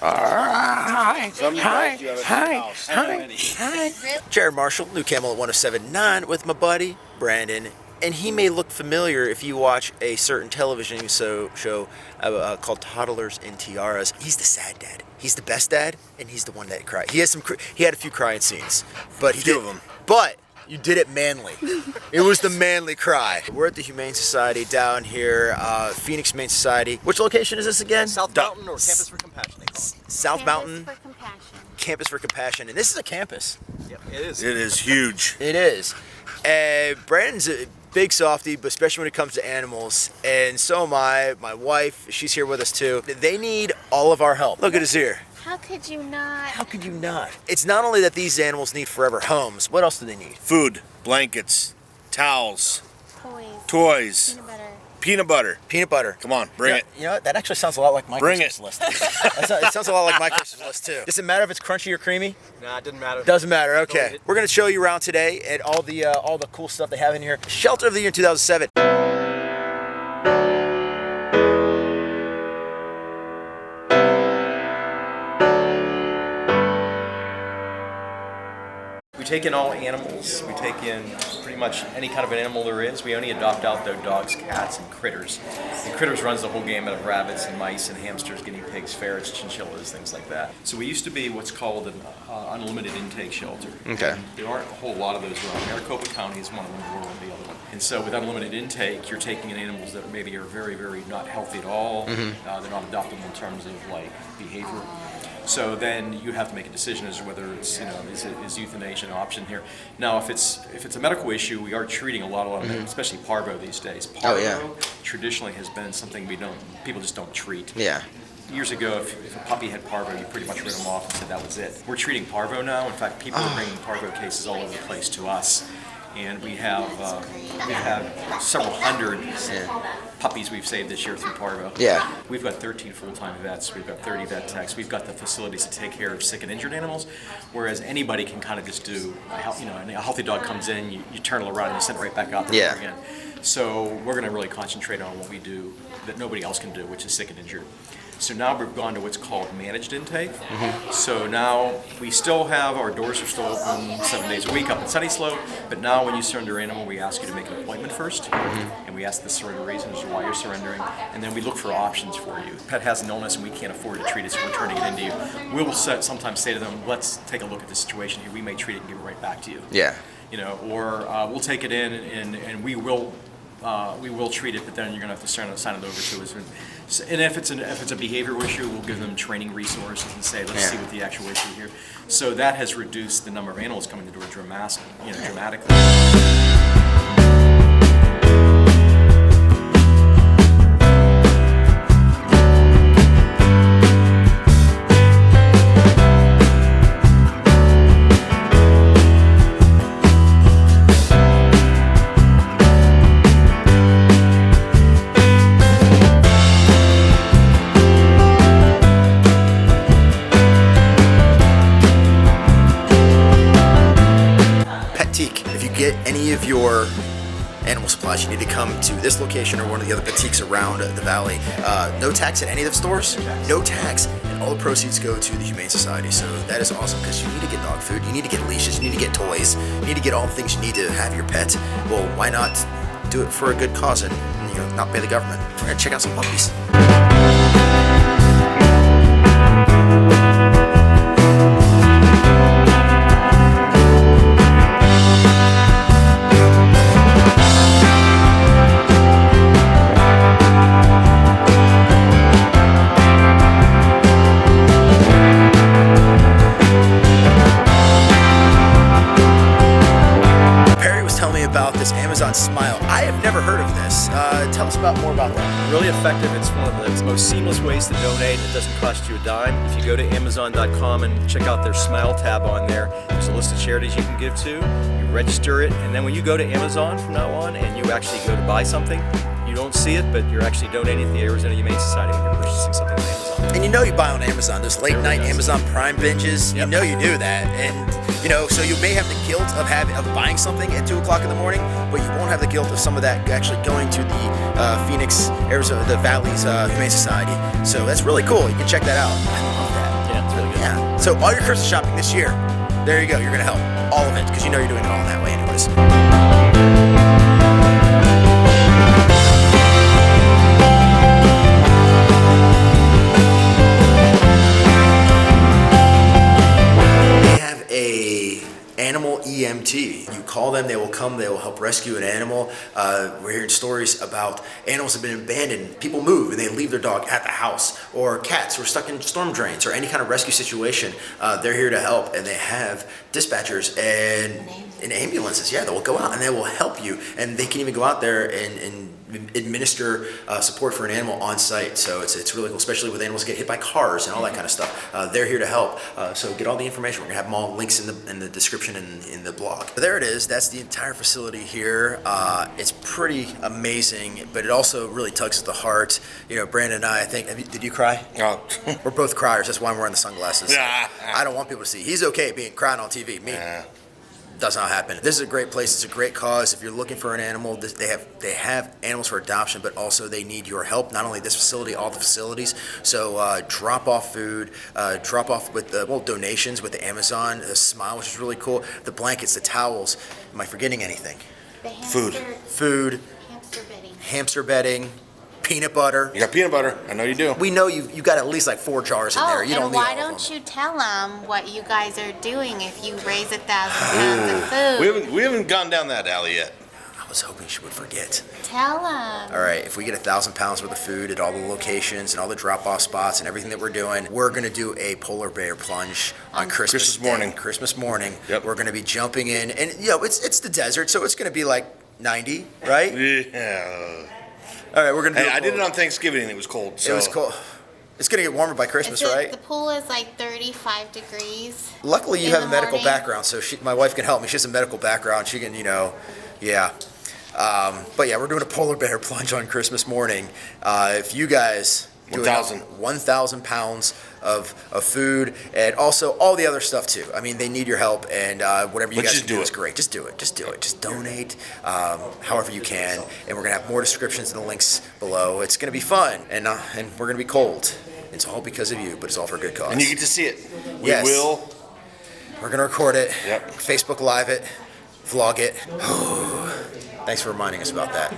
Hi. Jared Marshall, new KMLE 1079 with my buddy Brandon. And he may look familiar if you watch a certain television show called Toddlers and Tiaras. He's the sad dad. He's the best dad, and he's the one that cried. He had a few crying scenes, but he did them. But you did it manly. It was the manly cry. We're at the Humane Society down here, Phoenix Humane Society. Which location is this again? South Mountain or Campus for Compassion, they call it. South Mountain. For Compassion. Campus for Compassion, and this is a campus. Yep, it is. It is huge. It is. Brandon's a big softie, but especially when it comes to animals, and so am I. My wife, she's here with us too. They need all of our help. Look at us here. How could you not? How could you not? It's not only that these animals need forever homes. What else do they need? Food, blankets, towels, Toys. toys, Peanut butter. Peanut butter. Come on, bring it. You know what? That actually sounds a lot like my Bring Christmas list. It sounds a lot like my Christmas list too. Does it matter if it's crunchy or creamy? Nah, it didn't matter. Doesn't matter. Okay. We're gonna show you around today and all the cool stuff they have in here. Shelter of the year 2007. We take in all animals. We take in pretty much any kind of an animal there is. We only adopt out though dogs, cats, and critters. And critters runs the whole gamut of rabbits and mice and hamsters, guinea pigs, ferrets, chinchillas, things like that. So we used to be what's called an unlimited intake shelter. Okay. And there aren't a whole lot of those around. Maricopa County is one of them, we're the other one. And so with unlimited intake, you're taking in animals that maybe are very, very not healthy at all. They're not adoptable in terms of like behavior. So then you have to make a decision as to whether it's, is euthanasia an option here. Now, if it's a medical issue, we are treating a lot of especially parvo these days. Parvo traditionally has been something people just don't treat. Yeah. Years ago, if a puppy had parvo, you pretty much wrote them off and said that was it. We're treating parvo now. In fact, people are bringing parvo cases all over the place to us. And we have several hundred puppies we've saved this year through parvo. Yeah. We've got 13 full-time vets. We've got 30 vet techs. We've got the facilities to take care of sick and injured animals, whereas anybody can kind of just do, a healthy dog comes in, you turn it around and you send it right back out there again. So we're going to really concentrate on what we do that nobody else can do, which is sick and injured. So now we've gone to what's called managed intake. So now we still have, our doors are still open 7 days a week up in Sunny Slope, but now when you surrender an animal, we ask you to make an appointment first, and we ask the surrender reason as to why you're surrendering, and then we look for options for you. Pet has an illness and we can't afford to treat it, so we're turning it into you. We'll sometimes say to them, let's take a look at the situation here. We may treat it and give it right back to you. Yeah. Or we'll take it in and we will treat it, but then you're going to have to sign it over to us. And if it's a behavioral issue, we'll give them training resources and say, let's see what the actual issue here. So that has reduced the number of animals coming to the door dramatically. Any of your animal supplies, you need to come to this location or one of the other boutiques around the valley. No tax at any of the stores, no tax, and all the proceeds go to the Humane Society. So that is awesome because you need to get dog food, you need to get leashes, you need to get toys, you need to get all the things you need to have your pet. Well, why not do it for a good cause and not pay the government? We're gonna check out some puppies. About this Amazon Smile. I have never heard of this. Tell us more about that. Really effective. It's one of the most seamless ways to donate. It doesn't cost you a dime. If you go to Amazon.com and check out their Smile tab on there, there's a list of charities you can give to. You register it, and then when you go to Amazon from now on and you actually go to buy something, you don't see it, but you're actually donating to the Arizona Humane Society when you're purchasing something on Amazon. And you buy on Amazon, those late night Amazon Prime binges, you do that. And so you may have the guilt of buying something at 2 o'clock in the morning, but you won't have the guilt of some of that actually going to the Phoenix, Arizona, the Valley's Humane Society. So that's really cool. You can check that out. I love that. So all your Christmas shopping this year, there you go. You're going to help all of it because you know you're doing it all that way anyways. Animal EMT. You call them, they will come, they will help rescue an animal. We're hearing stories about animals that have been abandoned. People move and they leave their dog at the house, or cats who are stuck in storm drains, or any kind of rescue situation. They're here to help, and they have dispatchers and ambulances. Yeah, they will go out and they will help you, and they can even go out there and administer support for an animal on site. So it's really cool, especially with animals that get hit by cars and all that kind of stuff. They're here to help. So get all the information. We're gonna have them all links in the description and in the blog. But there it is. That's the entire facility here. It's pretty amazing, but it also really tugs at the heart. You know, Brandon and I think, did you cry? Oh. We're both criers. That's why I'm wearing the sunglasses. I don't want people to see. He's okay being crying on TV. Me. Does not happen. This is a great place. It's a great cause. If you're looking for an animal, they have animals for adoption, but also they need your help. Not only this facility, all the facilities. So drop off food, drop off with the donations with the Amazon, the Smile, which is really cool. The blankets, the towels. Am I forgetting anything? The hamster, Food, hamster bedding, peanut butter. You got peanut butter. I know you do. We know you got at least like 4 jars in there. You don't and need why all of don't them. you tell them what you guys are doing if you raise 1,000 pounds of food? We haven't gone down that alley yet. I was hoping she would forget. Tell them. All right, if we get 1,000 pounds worth of food at all the locations and all the drop-off spots and everything that we're doing, we're gonna do a polar bear plunge on Christmas morning. Christmas morning. Yep. We're gonna be jumping in, and it's the desert, so it's gonna be like 90, right? Yeah. All right, we're gonna. Hey, I did it on Thanksgiving and it was cold. So. It was cold. It's gonna get warmer by Christmas, right? The pool is like 35 degrees. Luckily, you in have a the medical morning. background, so my wife can help me. She has a medical background. She can, yeah. But yeah, we're doing a polar bear plunge on Christmas morning. If you guys do 1,000 pounds of food, and also all the other stuff too. I mean, they need your help, and whatever you guys just do do is it. great. Just do it. Just do it. Just donate however you can, and we're gonna have more descriptions in the links below. It's gonna be fun, and we're gonna be cold. It's all because of you, but it's all for a good cause. And you get to see it. We Yes. will. We're gonna record it. Yep. Facebook Live it, vlog it. Thanks for reminding us about that.